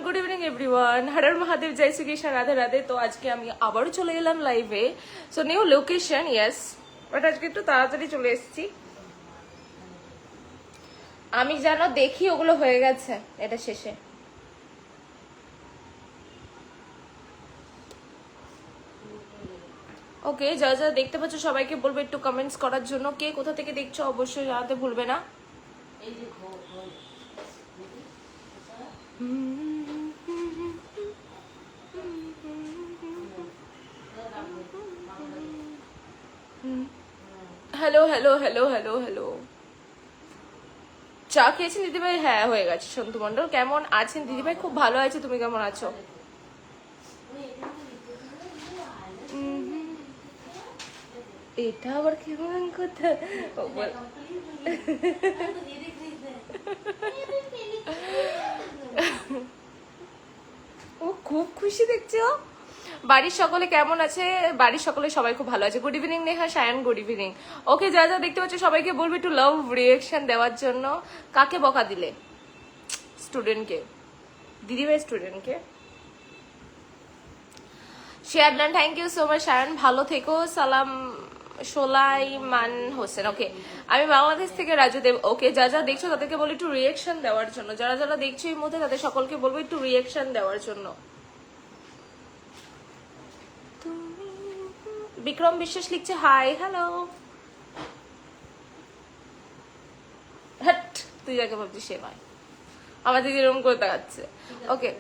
Good evening everyone, Har Har Mahadev, জয় শ্রীকৃষ্ণ, রাধে রাধে। তো আজকে আমি আবারও চলে এলাম লাইভে। So new location, yes, but আজকে একটু তাড়াতাড়ি চলে এসেছি। আমি যেন দেখি ওগুলো হয়ে গেছে এটা শেষে। ওকে, যা যা দেখতে পাচ্ছ সবাইকে বলবো একটু কমেন্টস করার জন্য। কে কোথা থেকে দেখছো অবশ্যই জানাতে ভুলবে না। Hello hello hello hello hello, চা খেয়েছেন দিদিভাই? হ্যাঁ, হয়ে গেছে। সন্তু মন্ডল, কেমন আছেন দিদিভাই? খুব ভালো আছে, তুমি কেমন আছো? এটা আবার কেমন কথা? ও খুব খুশি দেখছো। বাড়ির সকলে কেমন আছে? বাড়ির সকলে সবাই খুব ভালো আছে। Good evening Neha, Sayan, good evening. Okay, যা যা দেখতে পাচ্ছ সবাইকে বলবো একটু লাভ রিয়েকশন দেওয়ার জন্য। কাকে বকা দিলে? স্টুডেন্টকে, দিদিভাই স্টুডেন্টকে। Share done, thank you so much Sayan, ভালো থেকো। সালাম সোলাইমান হোসেন। ওকে, আমি বাংলাদেশ থেকে রাজু দেব। ওকে, যা যা দেখছো তাদেরকে বলো একটু রিয়েকশন দেওয়ার জন্য। যারা যারা দেখছো এই মধ্যে তাদের সকলকে বলবো একটু রিয়েকশন দেওয়ার জন্য। বিক্রম বিশ্বাস লিখছে হাই, হ্যালো। হ্যাট, তুই যাকে ভাবছিস সে নয়, আমার দিদি এরকম করে দেখাচ্ছে। ওকে,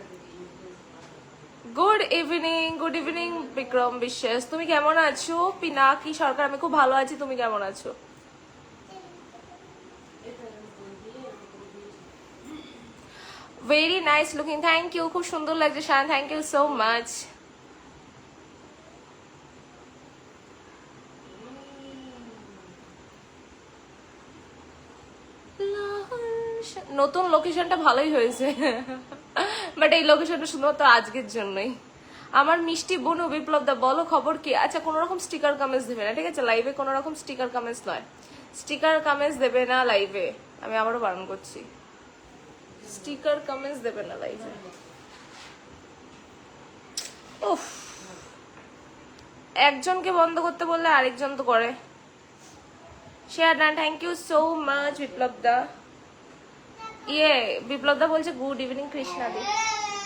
গুড ইভিনিং বিক্রম বিশ্বাস, তুমি কেমন আছো? পিনাকি সরকার, আমি খুব ভালো আছি, তুমি কেমন আছো? Very nice looking, thank you, খুব সুন্দর লাগছে Shaan, thank you so much. নতুন লোকেশনটা ভালোই হয়েছে, বাট এই লোকেশনটা শুধুমাত্র আজকের জন্যই। আমার মিষ্টি বোন বিপ্লব দা, বলো খবর কি? আচ্ছা, কোনো রকম স্টিকার কামেন্টস দেবে না, ঠিক আছে? লাইভে কোনো রকম স্টিকার কামেন্টস নয়, স্টিকার কামেন্টস দেবে না লাইভে। আমি আবারও বারণ করছি, স্টিকার কামেন্টস দেবে না লাইভে। উফ, একজনকে বন্ধ করতে বললে আরেকজন তো করে। Share done, thank you so much Biplab da. ইয়ে, বিপ্লব দা বলছে good evening Krishna di.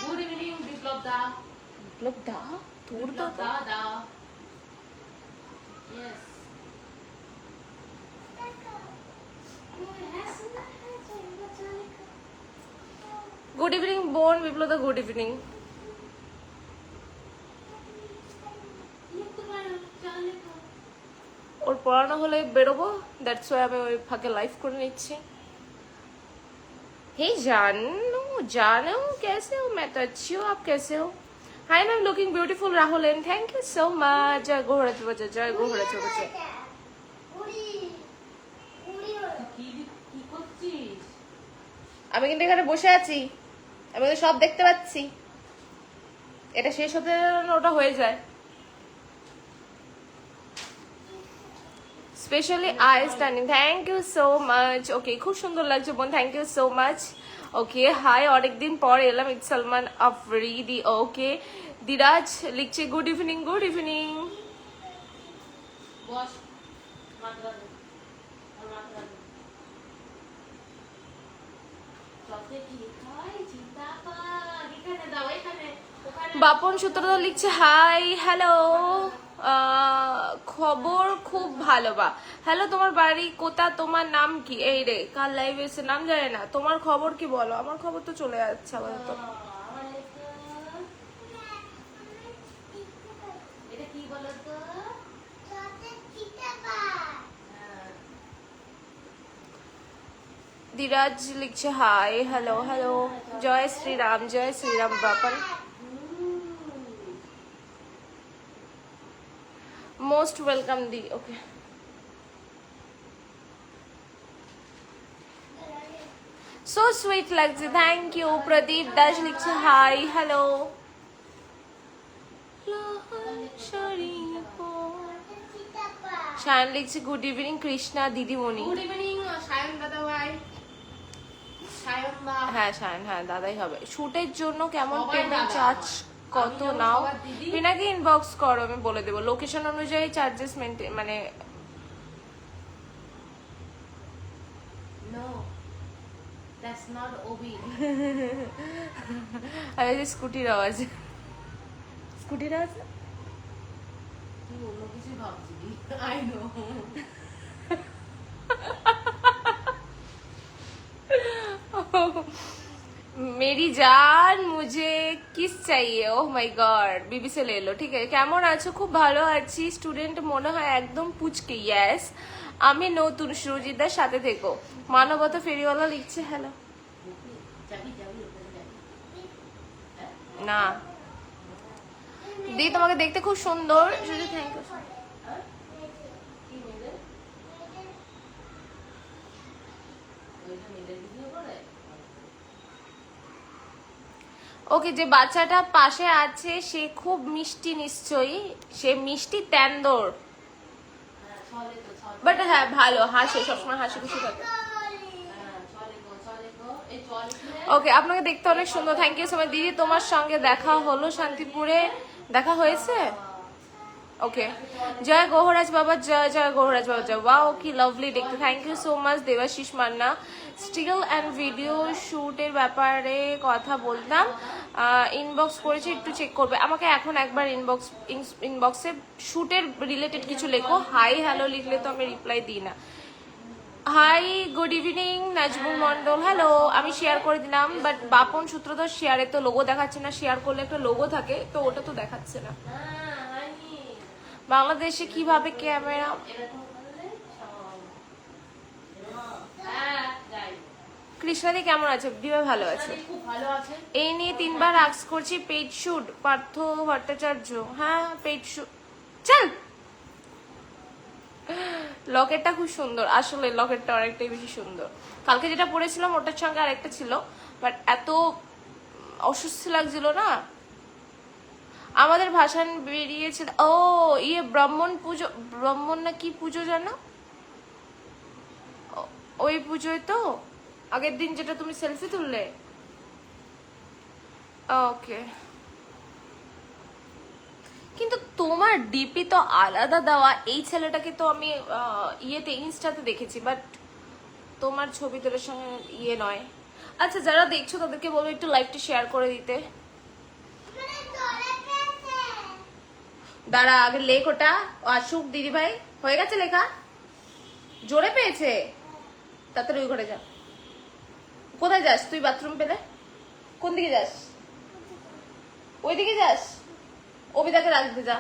Good evening Biplab da. Biplab da, তোর তো দা ইয়েস। গুড ইভিনিং বোন বিপ্লব দা, গুড ইভিনিং। ওর পড়ানো হলে বেরোবো, দ্যাটস ওয়াই আমি ওই ফাঁকে লাইভ করে নিচ্ছি। हे जानू कैसे हो? मैं तो अच्छी हूँ, आप कैसे हो? Hi ma'am, looking beautiful Rahul and thank you so much. जय गोहरा बच्चा, जय गोहरा बच्चा। আমি কিন্তু এখানে বসে আছি, আমি তো সব দেখতে পাচ্ছি। এটা শেষ হতে ওটা হয়ে যায়। Specially I standing, thank you so much. Okay, খুব সুন্দর লাগছে বোন, thank you so much. Okay, hi, অনেকদিন পর এলাম, ইটস সালমান আফরিদি। ওকে, দিরাজ লিখছে good evening, good evening. Bapan Sutradhar লিখছে হাই, হ্যালো, খবর খুব ভালো। বা হ্যালো, তোমার বাড়ি কোথা, তোমার নাম কি? এই রে, কার লাইভে এসে নাম জানে না। তোমার খবর কি বলো? আমার খবর তো চলে যাচ্ছে আপাতত। ধীরাজ লিখছে হাই, হ্যালো হ্যালো। জয় শ্রীরাম, জয় শ্রীরাম বাপন। মোস্ট ওয়েলকাম দি। ওকে, সো সুইট লাগছে, থ্যাংক ইউ। প্রদীপ দাস লিখছে হাই, হ্যালো। সায়ন লিখছে গুড ইভিনিং কৃষ্ণা দিদিমণি। গুড ইভিনিং সায়ন দাদা ভাই। সায়নদা। হ্যাঁ সায়ন, হ্যাঁ দাদাই হবে। শুটের জন্য কেমন সবাই পেমেন্ট দাদা। চার্জ কত আমি যেমন নাও? সবার দিদি। পিনাকে ইনবক্স করো, আমি বলে দেবো লোকেশন অনুযায়ী চার্জেস মেনটেন, মানে No, that's not Obi. আরে যে স্কুটির আওয়াজ, স্কুটির আওয়াজ। তুই অন্য কিছু ভাবছিলি। I know. मेरी जान मुझे किस चाहिए, ओह माय गॉड बीबी से ले लो। ঠিক আছে, কেমন আছো? খুব ভালো আছি। স্টুডেন্ট মনে হয় একদম পুচকে। ইয়েস, আমি নতুন। সুরজিদার সাথে থেকো। মানবতা ফেরিওয়ালা লিখছে হ্যালো। যাবি ওখানে যাবি। না দি, তোমাকে দেখতে খুব সুন্দর। শুধু থ্যাংক ইউ। কি মেয়েদের? ওইটা মেয়েদের ভিডিও করে? ওকে, যে বাচ্চাটা পাশে আছে সে খুব মিষ্টি নিশ্চয়ই, সে মিষ্টি তেন্দর, হ্যাঁ, চলে তো, চলে। বাট হ্যাঁ ভালো, হাসে, সবসময় হাসি খুশি থাকে। হ্যাঁ, চলে গো। এই চলে কি রে? ওকে, আপনাকে দেখতে অনেক সুন্দর, থ্যাংক ইউ সো মাচ। দিদি তোমার সঙ্গে দেখা হলো শান্তিপুরে, দেখা হয়েছে? ওকে, জয় গৌহরাজ বাবা, জয় জয় গৌহরাজ বাবা, জয়। ওয়াও কি লাভলি দেখতে, thank you so much Debashis Manna. Still and video শুটের ব্যাপারে কথা বলতাম, ইনবক্স করেছি, একটু চেক করবে। আমাকে এখন একবার ইনবক্সে শুটের রিলেটেড কিছু লেখো। হাই হ্যালো লিখলে তো আমি রিপ্লাই দিই না। Hi good evening Nazmul Mondal, hello. আমি শেয়ার করে দিলাম, বাট বাপন সূত্রধর শেয়ারে তো লোগো দেখাচ্ছে না। শেয়ার করলে একটা লোগো থাকে, তো ওটা তো দেখাচ্ছে না। হ্যাঁ, হয়নি। বাংলাদেশে কিভাবে ক্যামেরা? এরকম করলে সব। হ্যাঁ, যাই। কৃষ্ণাদি কেমন আছে? দিবা ভালো আছে। খুব ভালো আছে। এই নিয়ে 3বার আক্স করছি। পেইড শুট পার্থ ভট্টাচার্য, হ্যাঁ পেইড শুট। চল, লকেটটা খুব সুন্দর, আসলে লকেটটা অনেকটাই বেশি সুন্দর। কালকে যেটা পরেছিলাম ওটার সঙ্গে আরেকটা ছিল, বাট এত অসুস্থ লাগছিল না। আমাদের ভাষণ বেরিয়েছিল, ও ইয়ে ব্রাহ্মণ পুজো, ব্রাহ্মণ না কি পুজো জানো? ওই পুজোয় তো আগের দিন যেটা তুমি সেলফি তুললে। ওকে, কিন্তু তোমার ডিপি তো আলাদা দেওয়া। এই ছেলেটাকে তো আমি ইয়েতে ইনস্টাতে দেখেছি, বাট তোমার ছবি তোলার সঙ্গে ইয়ে নয়। আচ্ছা, যারা দেখছো তাদেরকে বলবো একটু লাইভটা শেয়ার করে দিতে। দাঁড়া, আগে লেখ ওটা। আসুক দিদি ভাই, হয়ে গেছে লেখা? জোরে পেয়েছে? তাড়াতাড়ি ওই ঘরে যা। কোথায় যাস তুই বাথরুম পেলে? কোন দিকে যাস? ওইদিকে যাস? অবিদাকে রাখতে যা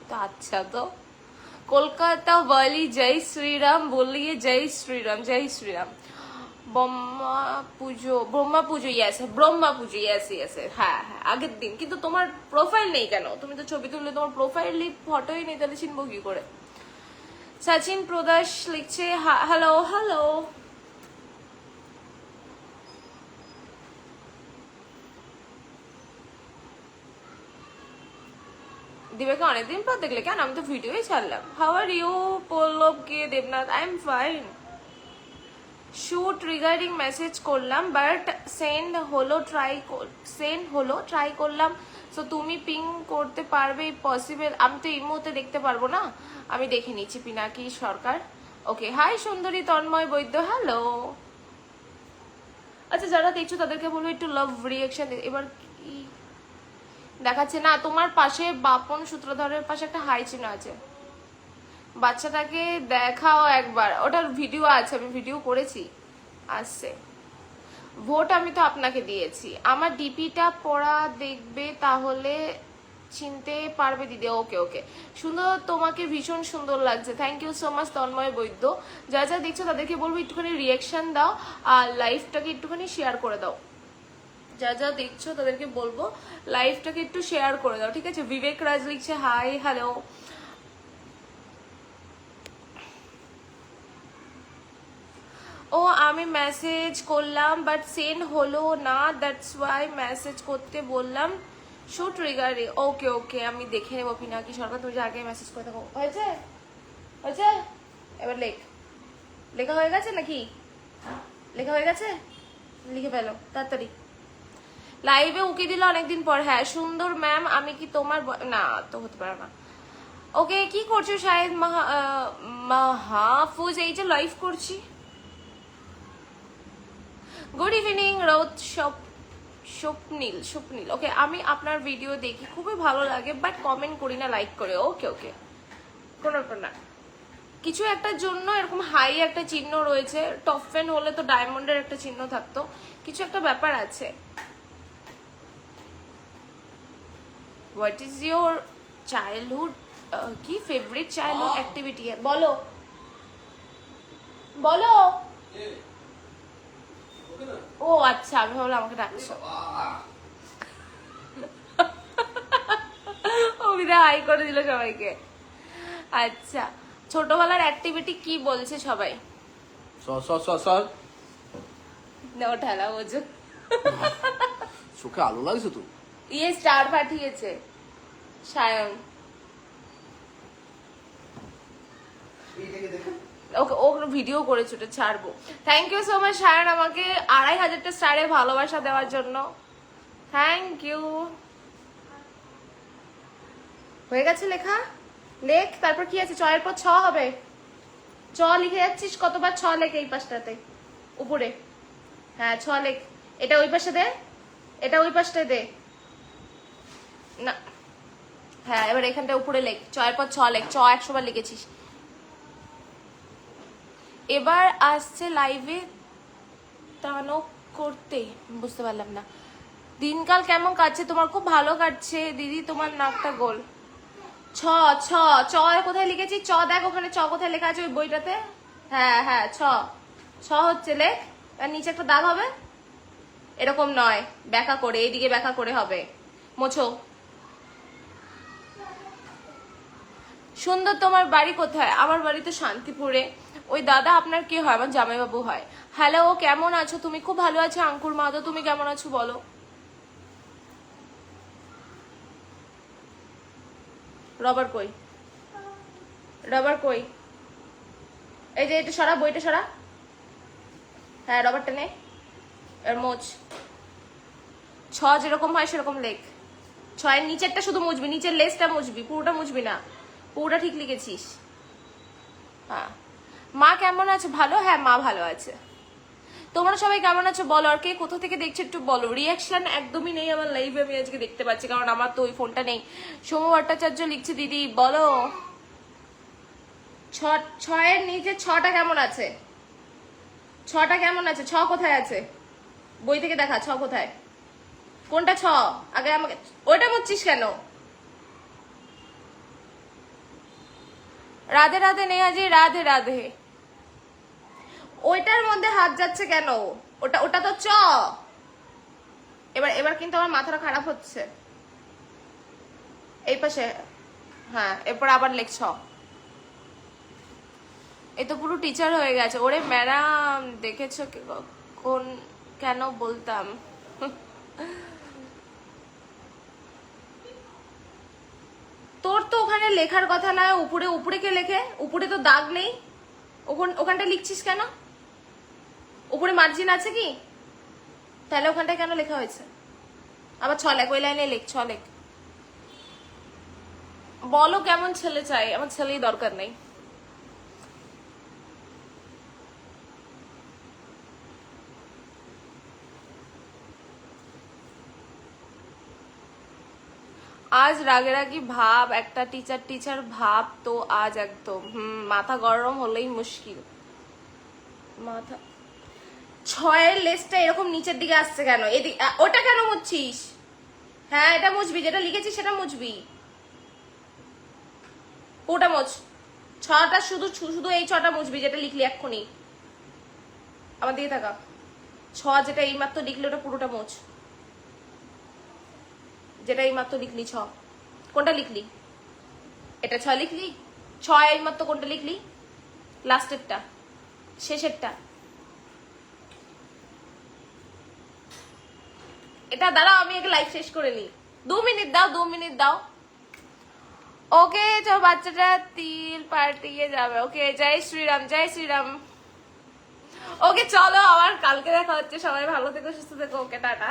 তো। আচ্ছা, তো কলকাতা वाली जय श्री राम बोलिए, जय श्री राम, जय श्री राम। ব্রহ্মা পুজো ইয়েস, ব্রহ্মা পুজো ইয়েস ইয়েস, হ্যাঁ হ্যাঁ আগের দিন। কিন্তু তোমার প্রোফাইল নেই কেন? তুমি তো ছবি তুললে, তোমার প্রোফাইল ফটোই নেই, তাহলে চিনবো কি করে? সচিন প্রদাস লিখছে হ্যালো হ্যালো। দিবাকে অনেকদিন পর দেখলে কেন? আমি তো ভিডিওই ছাড়লাম। How are you Pallab K Debnath? I am fine. Shoot regarding message করলাম, বাট সেন্ড হলো, ট্রাই করলাম। সো তুমি পিং করতে পারবে পসিবল? আমি তো এই মুহূর্তে দেখতে পারবো না, আমি দেখে নিচ্ছি। পিনাকি সরকার, ওকে। হাই সুন্দরী তন্ময় বৈদ্য, হ্যালো। আচ্ছা, যারা দেখছো তাদেরকে বলবো একটু লাভ রিয়াকশন। এবার কি দেখাচ্ছে না? তোমার পাশে বাপন সূত্রধরের পাশে একটা হাই চিহ্ন আছে, বাচ্চাটাকে দেখাও একবার। ওটার ভিডিও আছে, আমি ভিডিও করেছি, আসছে। ভোট আমি তো আপনাকে দিয়েছি। আমার ডিপিটা পড়া দেখবে, তাহলে চিনতে পারবে দিদি। ওকে ওকে, সুন্দর, তোমাকে ভীষণ সুন্দর লাগছে। Thank you so much Tanmoy Baidya. যা যা দেখছো তাদেরকে বলবো একটুখানি রিয়াকশন দাও, আর লাইভটাকে একটুখানি শেয়ার করে দাও। যা যা দেখছো তাদেরকে বলবো লাইভটাকে একটু শেয়ার করে দাও, ঠিক আছে? বিবেক রাজ লিখছে হাই হ্যালো। ও আমি মেসেজ করলাম, বাট সেন্ড হলো না, দ্যাটস ওয়াই মেসেজ করতে বললাম। শুট রিগার্ডিং, ওকে ওকে, আমি দেখে নেবো। পিনাকি সরকার, তুমি যে আগে মেসেজ করে থাকো। হয়েছে হয়েছে, এবার লেখা হয়ে গেছে নাকি? লেখা হয়ে গেছে? লিখে ফেলো তাড়াতাড়ি। লাইভে উকি দিল অনেকদিন পর। হ্যাঁ সুন্দর ম্যাম, আমি কি তোমার না তো হতে পারে না। ওকে কি করছো শাহেদ মাহফুজ? এই যে লাইভ করছি। গুড ইভিনিং রোদ স্বপ্নীল। ওকে, আমি আপনার ভিডিও দেখি, খুবই ভালো লাগে, বাট কমেন্ট করি না, লাইক করে। ওকে ওকে, কোনো ব্যাপার না। কিছু একটার জন্য এরকম হাই একটা চিহ্ন রয়েছে, টপ ফ্যান হলে তো ডায়মন্ডের একটা চিহ্ন থাকতো, কিছু একটা ব্যাপার আছে। হোয়াট ইজ ইয়োর চাইল্ডহুড কি ফেভারিট চাইল্ডহুড অ্যাক্টিভিটি? বলো বলো। ও আচ্ছা, আমি ভাবলাম আমাকে ডাকছো। অভিদা হাই করে দিল সবাইকে। আচ্ছা, ছোটবেলার অ্যাক্টিভিটি কি বলছে সবাই? সর না ঠেলা বোঝো। চোখে আলো লাগছে তো। ইয়ে স্টার পাঠিয়েছে সায়ন। ওকে, ও ভিডিও করেছে, ওটা ছাড়বো। Thank you so much Sayan, আমাকে 2500টা স্টারে ভালোবাসা দেওয়ার জন্য। Thank you. হয়ে গেছে লেখা? লেখ, তারপর কি আছে? চয়ের পর ছ হবে। চ লিখে যাচ্ছিস কতবার? ছ লেখ এই পাশটাতে উপরে। হ্যাঁ ছ লেখ। এটা ওই পাশে দে, এটা ওই পাশটায় দে না। হ্যাঁ এবার এখানটা উপরে লেখ, চয়ের পর ছ লেখ। চ 100 বার লিখেছিস। এবার আসছে লাইভে তানো করতে, বুঝতে পারলাম না। দিনকাল কেমন কাটছে তোমার? খুব ভালো কাটছে দিদি, তোমার নাকটা গোল। ছ ছ চ কোথায় লিখেছি? চ দেখ ওখানে, চ কোথায় লেখা আছে ওই বইটাতে? হ্যাঁ হ্যাঁ ছ ছ হচ্ছে লেখ। আর নিচে একটা দাগ হবে, এরকম নয়, ব্যাকা করে, এইদিকে ব্যাকা করে হবে। মোছো। সুন্দর, তোমার বাড়ি কোথায়? আমার বাড়ি তো শান্তিপুরে। ওই দাদা আপনার কি হয়? আমার জামাইবাবু হয়। হ্যালো, কেমন আছো তুমি? খুব ভালো আছো আঙ্কুর মাদো, তুমি কেমন আছো বলো? রবার কই? রবার কই? এই যে এটা সরা, বইটা সরা। হ্যাঁ রবারটা নে, এর মোচ। ছ যেরকম হয় সেরকম লেখ। ছয়ের নিচেরটা শুধু মুছবি, নিচের লেসটা মুছবি, পুরোটা মুছবি না। পুরোটা ঠিক লিখেছিস। হ্যাঁ। মা কেমন আছে? ভালো। হ্যাঁ মা ভালো আছে। তোমরা সবাই কেমন আছো বলো, আর কে কোথা থেকে দেখছো একটু বলো। রিয়াকশন একদমই নেই আমার লাইভে, আমি আজকে দেখতে পাচ্ছি, কারণ আমার তো ওই ফোনটা নেই। সৌম্য ভট্টাচার্য লিখছে দিদি বলো ছয়ের নিচে ছটা কেমন আছে? ছটা কেমন আছে? ছ কোথায় আছে? বই থেকে দেখা ছ কোথায়, কোনটা ছ? আগে আমাকে ওইটা মুছছিস কেন? রাধে রাধে নেহাজি, রাধে রাধে। ওইটার মধ্যে হাত যাচ্ছে কেন? ওটা ওটা তো চ। এবার এবার কিন্তু আমার মাথাটা খারাপ হচ্ছে। এই পাশে, হ্যাঁ এরপর আবার লেখ ছ। এই তো পুরো টিচার হয়ে গেছে। ওরে ম্যাডাম দেখেছো কোন কেন বলতাম। তোর তো ওখানে লেখার কথা না, উপরে উপরে কে লেখে? উপরে তো দাগ নেই, ওখানটা লিখছিস কেন? উপরে মার্জিন আছে কি? তাহলে ওখানটা কেন লেখা হয়েছে? আবার ছ লেখ, ওই লাইনে লেখ, ছ লেখ। বলো কেমন ছেলে চাই? আমার ছেলেই দরকার নেই। আজ রাগেরাগি ভাব, একটা টিচার টিচার ভাব তো আজ একদম। মাথা গরম হলেই মুশকিল। মাথা ছয়ের লেসটা এরকম নিচের দিকে আসছে কেন? এদিকে ওটা কেন মুছছিস? হ্যাঁ এটা মুছবি, যেটা লিখেছিস সেটা মুছবি, ওটা মোছ। ছটা শুধু শুধু এই ছটা মুছবি যেটা লিখলি এক্ষুনি। আমার দিকে থাকা ছ যেটা এইমাত্র লিখলি ওটা পুরোটা মোছ, যেটা এইমাত্র লিখলি ছ। কোনটা লিখলি? এটা ছ লিখলি? ছ এইমাত্র কোনটা লিখলি? লাস্টেরটা, শেষেরটা। এটা দাঁড়াও, আমি আগে লাইভ শেষ করে নি। 2 মিনিট দাও, 2 মিনিট দাও। ওকে তো বাচ্চাটা তিল পাল্টিয়ে যাবে। ওকে জয় শ্রীরাম, জয় শ্রীরাম। ওকে চলো, আবার কালকে দেখা হচ্ছে। সবাই ভালো থেকো, সুস্থ থেকো। ওকে টাটা।